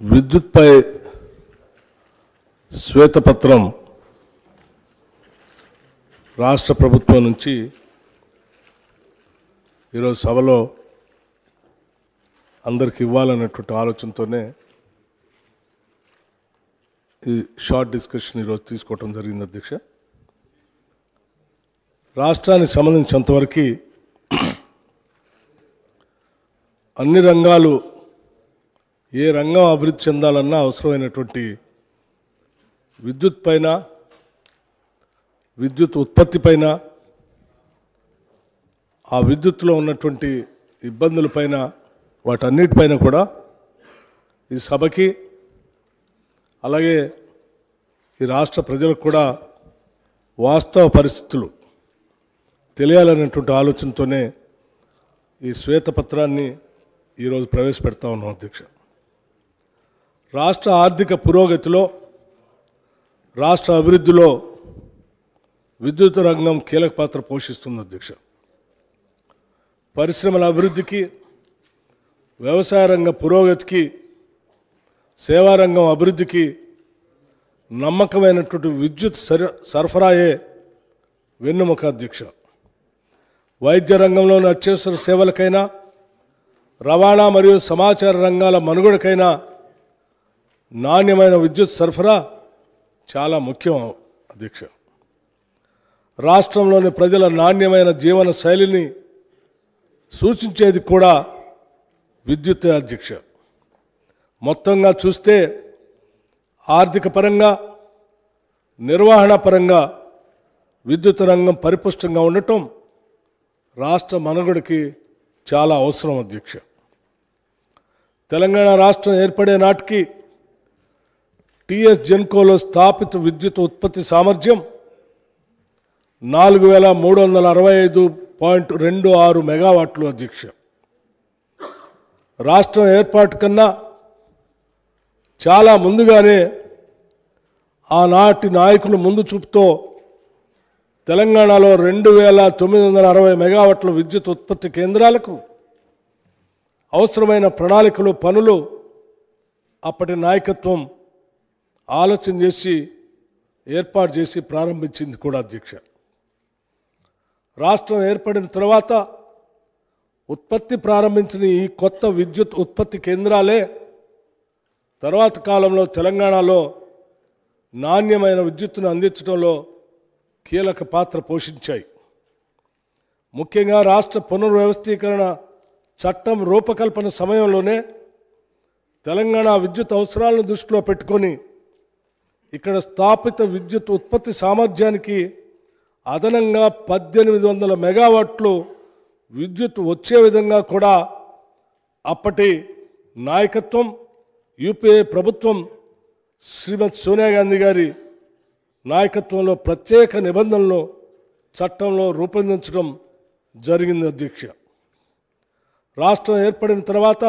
విద్యుత్పై శ్వేతపత్రం రాష్ట్ర ప్రభుత్వం నుంచి ఈరోజు సభలో అందరికి ఇవ్వాలన్నటువంటి ఆలోచనతోనే ఈ షార్ట్ డిస్కషన్ ఈరోజు తీసుకోవటం జరిగింది అధ్యక్ష. రాష్ట్రానికి సంబంధించినంతవరకు అన్ని రంగాలు ఏ రంగం అభివృద్ధి చెందాలన్నా అవసరమైనటువంటి విద్యుత్ పైన, విద్యుత్ ఉత్పత్తి పైన, ఆ విద్యుత్తులో ఉన్నటువంటి ఇబ్బందులపైన, వాటన్నిటిపైన కూడా ఈ సభకి అలాగే ఈ రాష్ట్ర ప్రజలకు కూడా వాస్తవ పరిస్థితులు తెలియాలనేటువంటి ఆలోచనతోనే ఈ శ్వేతపత్రాన్ని ఈరోజు ప్రవేశపెడతా ఉన్నాం అధ్యక్ష. రాష్ట్ర ఆర్థిక పురోగతిలో, రాష్ట్ర అభివృద్ధిలో విద్యుత్ రంగం కీలక పాత్ర పోషిస్తుంది అధ్యక్ష. పరిశ్రమల అభివృద్ధికి, వ్యవసాయ రంగ పురోగతికి, సేవారంగం అభివృద్ధికి నమ్మకమైనటువంటి విద్యుత్ సరఫరాయే వెన్నెముక అధ్యక్ష. వైద్య రంగంలోని అత్యవసర సేవలకైనా, రవాణా మరియు సమాచార రంగాల మనుగడకైనా నాణ్యమైన విద్యుత్ సరఫరా చాలా ముఖ్యం అధ్యక్ష. రాష్ట్రంలోని ప్రజల నాణ్యమైన జీవన శైలిని సూచించేది కూడా విద్యుత్ అధ్యక్ష. మొత్తంగా చూస్తే ఆర్థిక పరంగా, నిర్వహణ పరంగా విద్యుత్ రంగం పరిపుష్టంగా ఉండటం రాష్ట్ర మనుగడకి చాలా అవసరం అధ్యక్ష. తెలంగాణ రాష్ట్రం ఏర్పడే నాటికి టీఎస్ జెన్కోలో స్థాపిత విద్యుత్ ఉత్పత్తి సామర్థ్యం 4365.26 మెగావాట్లు అధ్యక్ష. రాష్ట్రం ఏర్పాటు కన్నా చాలా ముందుగానే ఆనాటి నాయకులు ముందు చూపుతో తెలంగాణలో 2960 మెగావాట్ల విద్యుత్ ఉత్పత్తి కేంద్రాలకు అవసరమైన ప్రణాళికలు, పనులు అప్పటి నాయకత్వం ఆలోచన చేసి ఏర్పాటు చేసి ప్రారంభించింది కూడా అధ్యక్ష. రాష్ట్రం ఏర్పడిన తర్వాత ఉత్పత్తి ప్రారంభించిన ఈ కొత్త విద్యుత్ ఉత్పత్తి కేంద్రాలే తర్వాత కాలంలో తెలంగాణలో నాణ్యమైన విద్యుత్తును అందించడంలో కీలక పాత్ర పోషించాయి. ముఖ్యంగా రాష్ట్ర పునర్వ్యవస్థీకరణ చట్టం రూపకల్పన సమయంలోనే తెలంగాణ విద్యుత్ అవసరాలను దృష్టిలో పెట్టుకొని ఇక్కడ స్థాపిత విద్యుత్ ఉత్పత్తి సామర్థ్యానికి అదనంగా 1800 మెగావాట్లు విద్యుత్ వచ్చే విధంగా కూడా అప్పటి నాయకత్వం, యూపీఏ ప్రభుత్వం శ్రీమతి సోనియా గాంధీ గారి నాయకత్వంలో ప్రత్యేక నిబంధనలు చట్టంలో రూపొందించడం జరిగింది అధ్యక్ష. రాష్ట్రం ఏర్పడిన తర్వాత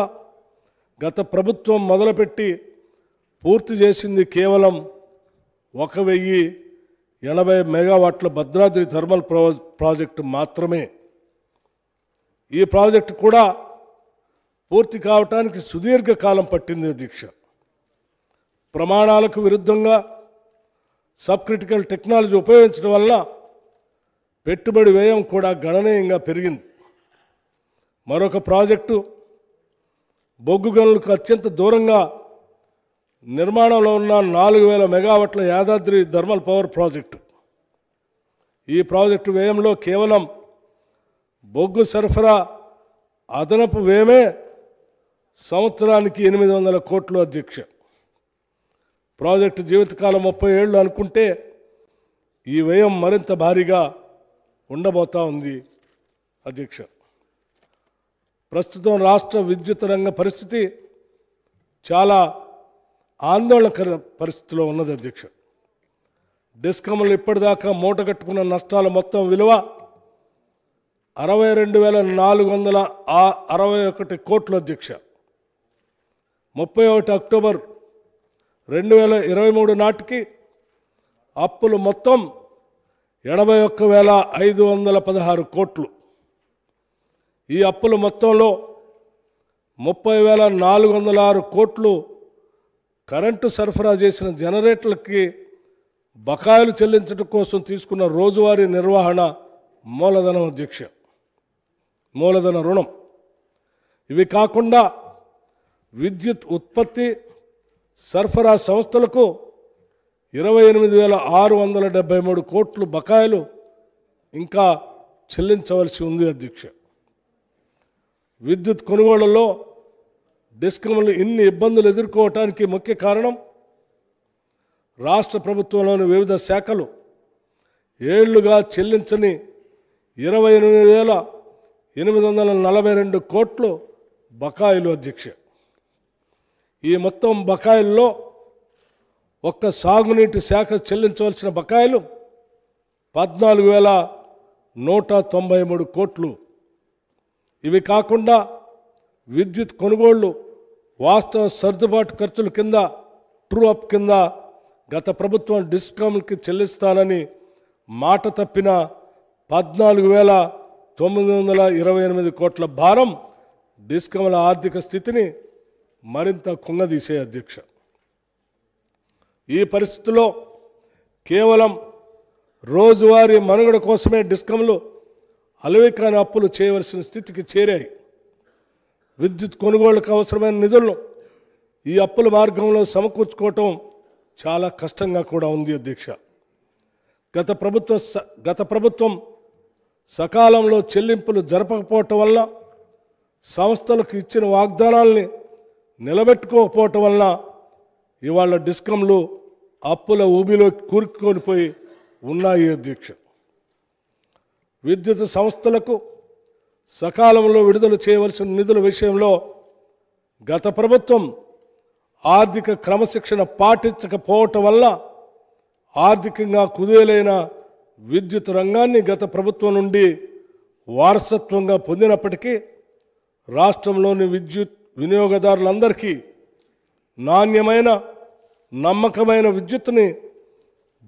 గత ప్రభుత్వం మొదలుపెట్టి పూర్తి చేసింది కేవలం 1080 మెగావాట్ల భద్రాద్రి థర్మల్ ప్రాజెక్టు మాత్రమే. ఈ ప్రాజెక్టు కూడా పూర్తి కావటానికి సుదీర్ఘకాలం పట్టింది అధ్యక్ష. ప్రమాణాలకు విరుద్ధంగా సబ్ క్రిటికల్ టెక్నాలజీ ఉపయోగించడం వల్ల పెట్టుబడి వ్యయం కూడా గణనీయంగా పెరిగింది. మరొక ప్రాజెక్టు బొగ్గు గనులకు అత్యంత దూరంగా నిర్మాణంలో ఉన్న 4000 మెగావాట్ల యాదాద్రి థర్మల్ పవర్ ప్రాజెక్టు. ఈ ప్రాజెక్టు వ్యయంలో కేవలం బొగ్గు సరఫరా అదనపు వ్యయమే సంవత్సరానికి 800 కోట్లు అధ్యక్ష. ప్రాజెక్టు జీవితకాలం 30 ఏళ్ళు అనుకుంటే ఈ వ్యయం మరింత భారీగా ఉండబోతా ఉంది అధ్యక్ష. ప్రస్తుతం రాష్ట్ర విద్యుత్ రంగ పరిస్థితి చాలా ఆందోళనకర పరిస్థితిలో ఉన్నది అధ్యక్ష. డిస్కమ్లు ఇప్పటిదాకా మూటగట్టుకున్న నష్టాల మొత్తం విలువ 62,461 కోట్లు అధ్యక్ష. 31 అక్టోబర్ 2023 నాటికి అప్పులు మొత్తం 81,516 కోట్లు. ఈ అప్పుల మొత్తంలో 30,406 కోట్లు కరెంటు సరఫరా చేసిన జనరేటర్లకి బకాయిలు చెల్లించడం కోసం తీసుకున్న రోజువారీ నిర్వహణ మూలధనం అధ్యక్ష, మూలధన రుణం. ఇవి కాకుండా విద్యుత్ ఉత్పత్తి సరఫరా సంస్థలకు 28,673 కోట్లు బకాయిలు ఇంకా చెల్లించవలసి ఉంది అధ్యక్ష. విద్యుత్ కొనుగోళ్లలో డిస్కమ్లు ఇన్ని ఇబ్బందులు ఎదుర్కోవటానికి ముఖ్య కారణం రాష్ట్ర ప్రభుత్వంలోని వివిధ శాఖలు ఏళ్లుగా చెల్లించని 28,842 కోట్లు బకాయిలు అధ్యక్ష. ఈ మొత్తం బకాయిల్లో ఒక్క సాగునీటి శాఖ చెల్లించవలసిన బకాయిలు 14,193 కోట్లు. ఇవి కాకుండా విద్యుత్ కొనుగోళ్లు వాస్తవ సర్దుబాటు ఖర్చుల కింద ట్రూ అప్ కింద గత ప్రభుత్వం డిస్కామ్కి చెల్లిస్తానని మాట తప్పిన 14,928 కోట్ల భారం డిస్కామ్ల ఆర్థిక స్థితిని మరింత కుంగదీసే అధ్యక్ష. ఈ పరిస్థితుల్లో కేవలం రోజువారీ మనుగడ కోసమే డిస్కమ్లు అలవికాని అప్పులు చేయవలసిన స్థితికి చేరాయి. విద్యుత్ కొనుగోళ్లకు అవసరమైన నిధులను ఈ అప్పుల మార్గంలో సమకూర్చుకోవటం చాలా కష్టంగా కూడా ఉంది అధ్యక్ష. గత ప్రభుత్వం సకాలంలో చెల్లింపులు జరపకపోవటం వల్ల, సంస్థలకు ఇచ్చిన వాగ్దానాల్ని నిలబెట్టుకోకపోవటం వల్ల ఇవాళ డిస్కమ్లు అప్పుల ఊబిలో కూరుకునిపోయి ఉన్నాయి అధ్యక్ష. విద్యుత్ సంస్థలకు సకాలంలో విడుదల చేయవలసిన నిధుల విషయంలో గత ప్రభుత్వం ఆర్థిక క్రమశిక్షణ పాటించకపోవటం వల్ల ఆర్థికంగా కుదేలైన విద్యుత్ రంగాన్ని గత ప్రభుత్వం నుండి వారసత్వంగా పొందినప్పటికీ రాష్ట్రంలోని విద్యుత్ వినియోగదారులందరికీ నాణ్యమైన నమ్మకమైన విద్యుత్తుని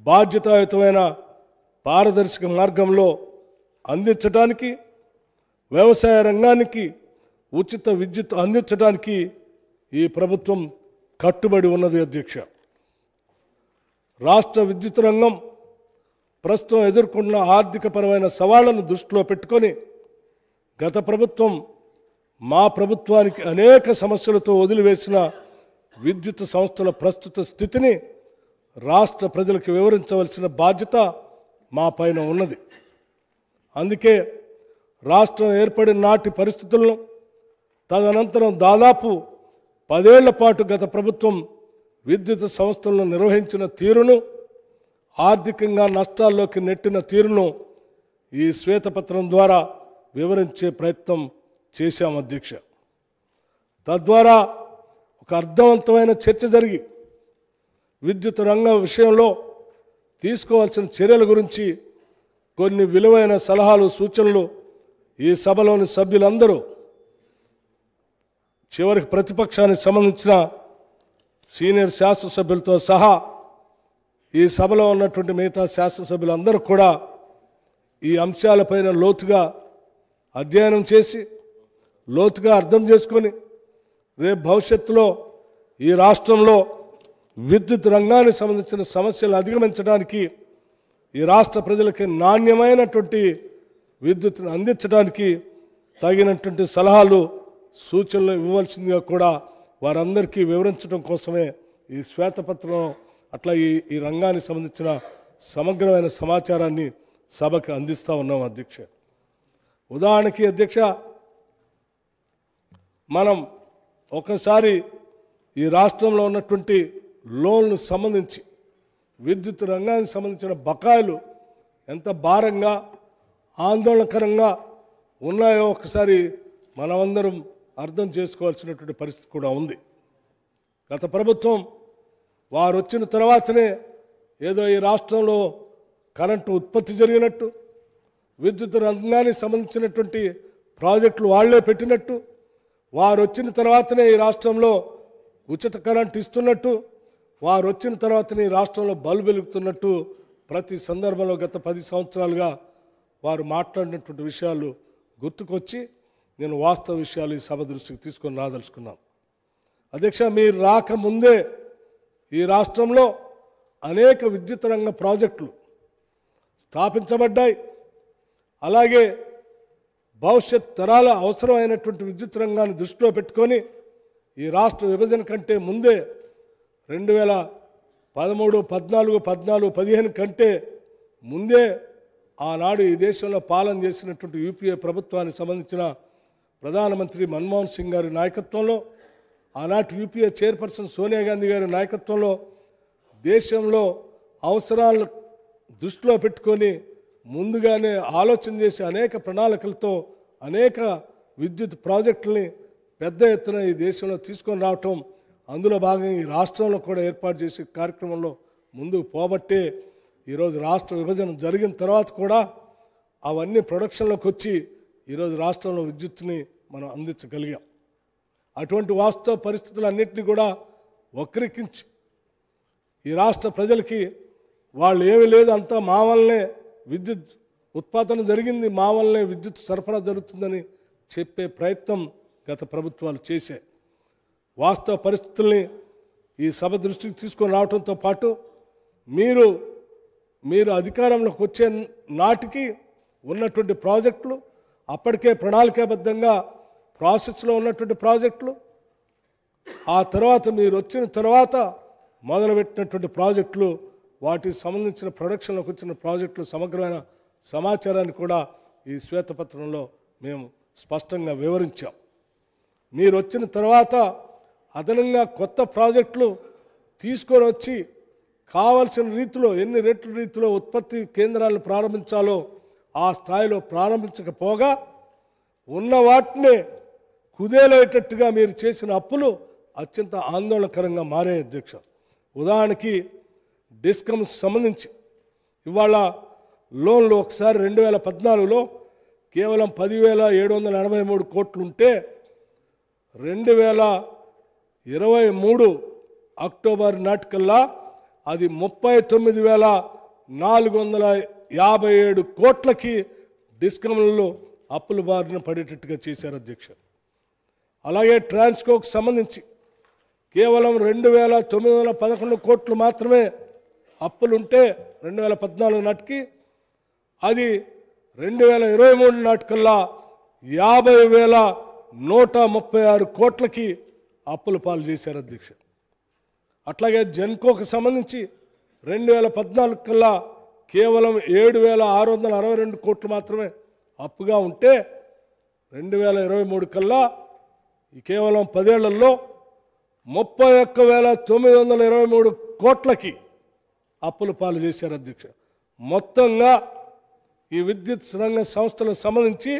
బాధ్యతాయుతమైన పారదర్శక మార్గంలో అందించడానికి, వ్యవసాయ రంగానికి ఉచిత విద్యుత్ అందించడానికి ఈ ప్రభుత్వం కట్టుబడి ఉన్నది అధ్యక్ష. రాష్ట్ర విద్యుత్ రంగం ప్రస్తుతం ఎదుర్కొన్న ఆర్థికపరమైన సవాళ్లను దృష్టిలో పెట్టుకొని గత ప్రభుత్వం మా ప్రభుత్వానికి అనేక సమస్యలతో వదిలివేసిన విద్యుత్ సంస్థల ప్రస్తుత స్థితిని రాష్ట్ర ప్రజలకు వివరించవలసిన బాధ్యత మా పైన ఉన్నది. అందుకే రాష్ట్రం ఏర్పడిన నాటి పరిస్థితులను, తదనంతరం దాదాపు 10 ఏళ్ల పాటు గత ప్రభుత్వం విద్యుత్ సంస్థలను నిర్వహించిన తీరును, ఆర్థికంగా నష్టాల్లోకి నెట్టిన తీరును ఈ శ్వేతపత్రం ద్వారా వివరించే ప్రయత్నం చేశాం అధ్యక్ష. తద్వారా ఒక అర్థవంతమైన చర్చ జరిగి విద్యుత్ రంగ విషయంలో తీసుకోవాల్సిన చర్యల గురించి కొన్ని విలువైన సలహాలు, సూచనలు ఈ సభలోని సభ్యులందరూ, చివరికి ప్రతిపక్షానికి సంబంధించిన సీనియర్ శాసనసభ్యులతో సహా ఈ సభలో ఉన్నటువంటి మిగతా శాసనసభ్యులందరూ కూడా ఈ అంశాలపైన లోతుగా అధ్యయనం చేసి, లోతుగా అర్థం చేసుకొని రేపు భవిష్యత్తులో ఈ రాష్ట్రంలో విద్యుత్ రంగానికి సంబంధించిన సమస్యలు అధిగమించడానికి, ఈ రాష్ట్ర ప్రజలకి నాణ్యమైనటువంటి విద్యుత్తును అందించడానికి తగినటువంటి సలహాలు, సూచనలు ఇవ్వవలసిందిగా కూడా వారందరికీ వివరించడం కోసమే ఈ శ్వేతపత్రం, అట్లా ఈ రంగానికి సంబంధించిన సమగ్రమైన సమాచారాన్ని సభకు అందిస్తూ ఉన్నాం అధ్యక్ష. ఉదాహరణకి అధ్యక్ష, మనం ఒకసారి ఈ రాష్ట్రంలో ఉన్నటువంటి లోన్లు సంబంధించి విద్యుత్ రంగానికి సంబంధించిన బకాయిలు ఎంత భారంగా, ఆందోళనకరంగా ఉన్నాయో ఒకసారి మనమందరం అర్థం చేసుకోవాల్సినటువంటి పరిస్థితి కూడా ఉంది. గత ప్రభుత్వం వారు వచ్చిన తర్వాతనే ఏదో ఈ రాష్ట్రంలో కరెంటు ఉత్పత్తి జరిగినట్టు, విద్యుత్ రంగానికి సంబంధించినటువంటి ప్రాజెక్టులు వాళ్లే పెట్టినట్టు, వారు వచ్చిన తర్వాతనే ఈ రాష్ట్రంలో ఉచిత కరెంటు ఇస్తున్నట్టు, వారు వచ్చిన తర్వాతనే ఈ రాష్ట్రంలో బల్బు వెలుగుతున్నట్టు ప్రతి సందర్భంలో గత 10 సంవత్సరాలుగా వారు మాట్లాడినటువంటి విషయాలు గుర్తుకొచ్చి నేను వాస్తవ విషయాలు ఈ సభ దృష్టికి తీసుకొని రాదలుచుకున్నాను. అధ్యక్ష, మీరు రాకముందే ఈ రాష్ట్రంలో అనేక విద్యుత్ రంగ ప్రాజెక్టులు స్థాపించబడ్డాయి. అలాగే భవిష్యత్ తరాల అవసరమైనటువంటి విద్యుత్ రంగాన్ని దృష్టిలో పెట్టుకొని ఈ రాష్ట్ర విభజన కంటే ముందే 2013, 14, 15 కంటే ముందే ఆనాడు ఈ దేశంలో పాలన చేసినటువంటి యూపీఏ ప్రభుత్వానికి సంబంధించిన ప్రధానమంత్రి మన్మోహన్ సింగ్ గారి నాయకత్వంలో, ఆనాటి యూపీఏ చైర్పర్సన్ సోనియా గాంధీ గారి నాయకత్వంలో దేశంలో అవసరాలను దృష్టిలో పెట్టుకొని ముందుగానే ఆలోచన చేసి అనేక ప్రణాళికలతో అనేక విద్యుత్ ప్రాజెక్టుల్ని పెద్ద ఎత్తున ఈ దేశంలో తీసుకొని రావటం, అందులో భాగంగా ఈ రాష్ట్రంలో కూడా ఏర్పాటు చేసే కార్యక్రమంలో ముందుకు పోబట్టే ఈరోజు రాష్ట్ర విభజన జరిగిన తర్వాత కూడా అవన్నీ ప్రొడక్షన్లోకి వచ్చి ఈరోజు రాష్ట్రంలో విద్యుత్తుని మనం అందించగలిగాం. అటువంటి వాస్తవ పరిస్థితులన్నింటినీ కూడా వక్రీకరించి ఈ రాష్ట్ర ప్రజలకి వాళ్ళు ఏమీ లేదు, అంతా మా వల్లనే విద్యుత్ ఉత్పాదన జరిగింది, మా వల్లనే విద్యుత్ సరఫరా జరుగుతుందని చెప్పే ప్రయత్నం గత ప్రభుత్వాలు చేశాయి. వాస్తవ పరిస్థితుల్ని ఈ సభ దృష్టికి తీసుకొని రావడంతో పాటు మీరు అధికారంలోకి వచ్చే నాటికి ఉన్నటువంటి ప్రాజెక్టులు, అప్పటికే ప్రణాళికాబద్ధంగా ప్రాసెస్లో ఉన్నటువంటి ప్రాజెక్టులు, ఆ తర్వాత మీరు వచ్చిన తర్వాత మొదలుపెట్టినటువంటి ప్రాజెక్టులు, వాటికి సంబంధించిన ప్రొడక్షన్లోకి వచ్చిన ప్రాజెక్టులు సమగ్రమైన సమాచారాన్ని కూడా ఈ శ్వేతపత్రంలో మేము స్పష్టంగా వివరించాం. మీరు వచ్చిన తర్వాత అదనంగా కొత్త ప్రాజెక్టులు తీసుకొని వచ్చి కావలసిన రీతిలో ఎన్ని రెట్ల రీతిలో ఉత్పత్తి కేంద్రాలను ప్రారంభించాలో ఆ స్థాయిలో ప్రారంభించకపోగా ఉన్న వాటినే కుదేలేటట్టుగా మీరు చేసిన అప్పులు అత్యంత ఆందోళనకరంగా మారాయి అధ్యక్ష. ఉదాహరణకి డిస్కమ్స్ సంబంధించి ఇవాళ లోన్లు ఒకసారి 2014లో కేవలం 10,783 కోట్లు ఉంటే 2023 అక్టోబర్ నాటికల్లా అది 39,457 కోట్లకి డిస్కమ్లలో అప్పుల బారిన పడేటట్టుగా చేశారు అధ్యక్ష. అలాగే ట్రాన్స్కోకు సంబంధించి కేవలం 2,911 కోట్లు మాత్రమే అప్పులుంటే 2014 నాటికి అది 2023 నాటికల్లా 50,136 కోట్లకి అప్పుల పాలు చేశారు అధ్యక్ష. అట్లాగే జెన్కోకు సంబంధించి 2014 కల్లా కేవలం 7,662 కోట్లు మాత్రమే అప్పుగా ఉంటే 2023 కల్లా కేవలం 10 ఏళ్లలో 31,923 కోట్లకి అప్పుల పాలు చేశారు అధ్యక్ష. మొత్తంగా ఈ విద్యుత్ రంగ సంస్థలకు సంబంధించి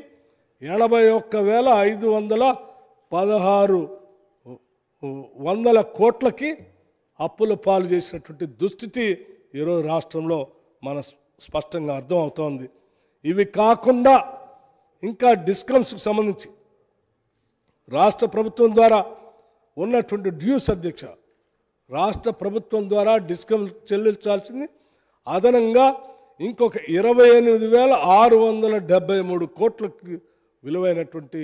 81,516 కోట్లకి అప్పుల పాలు చేసినటువంటి దుస్థితి ఈరోజు రాష్ట్రంలో మన స్పష్టంగా అర్థమవుతోంది. ఇవి కాకుండా ఇంకా డిస్కమ్స్కి సంబంధించి రాష్ట్ర ప్రభుత్వం ద్వారా ఉన్నటువంటి డ్యూస్ అధ్యక్ష, రాష్ట్ర ప్రభుత్వం ద్వారా డిస్కమ్ చెల్లించాల్సింది అదనంగా ఇంకొక 28,673 కోట్లకి విలువైనటువంటి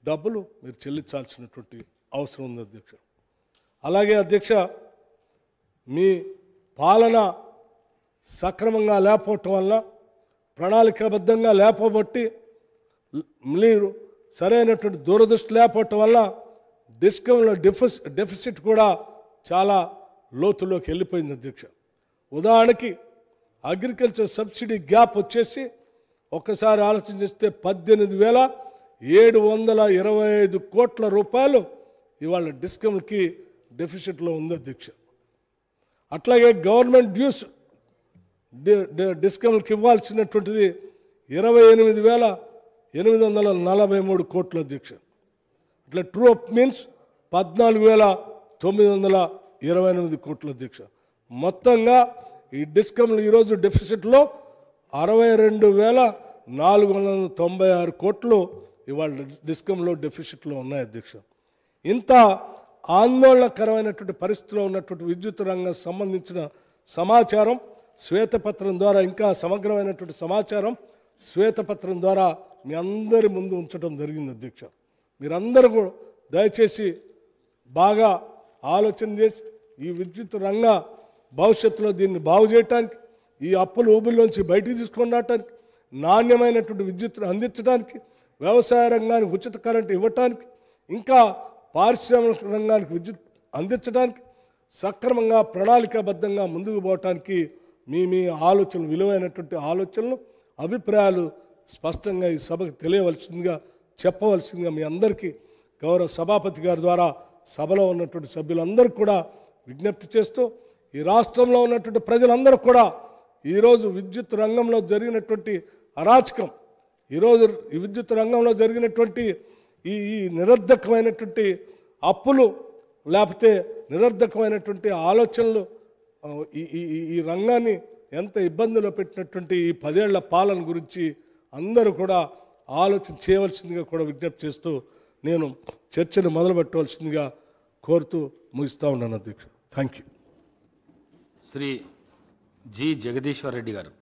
డబ్బులు మీరు చెల్లించాల్సినటువంటి అవసరం ఉంది అధ్యక్ష. అలాగే అధ్యక్ష, మీ పాలన సక్రమంగా లేకపోవటం వల్ల, ప్రణాళికాబద్ధంగా లేకపోబట్టి, మీరు సరైనటువంటి దూరదృష్టి లేకపోవటం వల్ల డిస్కమ్లో డెఫిసిట్ కూడా చాలా లోతులోకి వెళ్ళిపోయింది అధ్యక్ష. ఉదాహరణకి అగ్రికల్చర్ సబ్సిడీ గ్యాప్ వచ్చేసి ఒక్కసారి ఆలోచన చేస్తే 18,725 కోట్ల రూపాయలు ఇవాళ డిస్కమ్కి డెఫిసిట్లో ఉంది అధ్యక్ష. అట్లాగే గవర్నమెంట్ డ్యూస్ డిస్కమ్కి ఇవ్వాల్సినటువంటిది 28,843 కోట్ల అధ్యక్ష. అట్లా ట్రూ అప్ మీన్స్ 14,928 కోట్ల అధ్యక్ష. మొత్తంగా ఈ డిస్కమ్లు ఈరోజు డెఫిసిట్లో 62,496 కోట్లు ఇవాళ డిస్కమ్లో డెఫిసిట్లో ఉన్నాయి అధ్యక్ష. ఇంత ఆందోళనకరమైనటువంటి పరిస్థితిలో ఉన్నటువంటి విద్యుత్ రంగం సంబంధించిన సమాచారం శ్వేతపత్రం ద్వారా, ఇంకా సమగ్రమైనటువంటి సమాచారం శ్వేతపత్రం ద్వారా మీ అందరి ముందు ఉంచడం జరిగింది అధ్యక్ష. మీరందరూ కూడా దయచేసి బాగా ఆలోచన చేసి ఈ విద్యుత్ రంగ భవిష్యత్తులో దీన్ని బాగు చేయటానికి, ఈ అప్పుల ఊబిలోంచి బయటికి తీసుకొని రావడానికి, నాణ్యమైనటువంటి విద్యుత్తును అందించడానికి, వ్యవసాయ రంగానికి ఉచిత కరెంటు ఇవ్వటానికి, ఇంకా పారిశ్రామిక రంగానికి విద్యుత్ అందించడానికి సక్రమంగా ప్రణాళికాబద్ధంగా ముందుకు పోవటానికి మీ ఆలోచనలు, విలువైనటువంటి ఆలోచనలు, అభిప్రాయాలు స్పష్టంగా ఈ సభకు తెలియవలసిందిగా, చెప్పవలసిందిగా మీ అందరికీ గౌరవ సభాపతి గారి ద్వారా సభలో ఉన్నటువంటి సభ్యులందరూ కూడా విజ్ఞప్తి చేస్తూ, ఈ రాష్ట్రంలో ఉన్నటువంటి ప్రజలందరూ కూడా ఈరోజు విద్యుత్ రంగంలో జరిగినటువంటి అరాచకం, ఈరోజు ఈ విద్యుత్ రంగంలో జరిగినటువంటి ఈ నిరర్ధకమైనటువంటి అప్పులు, లేకపోతే నిరర్ధకమైనటువంటి ఆలోచనలు ఈ రంగాన్ని ఎంత ఇబ్బందులో పెట్టినటువంటి ఈ 10 ఏళ్ల పాలన గురించి అందరూ కూడా ఆలోచన చేయవలసిందిగా కూడా విజ్ఞప్తి చేస్తూ నేను చర్చను మొదలుపెట్టవలసిందిగా కోరుతూ ముగిస్తూ ఉన్నాను అధ్యక్షుడు. Thank you. Shri G Jagadishwar Reddy గారు.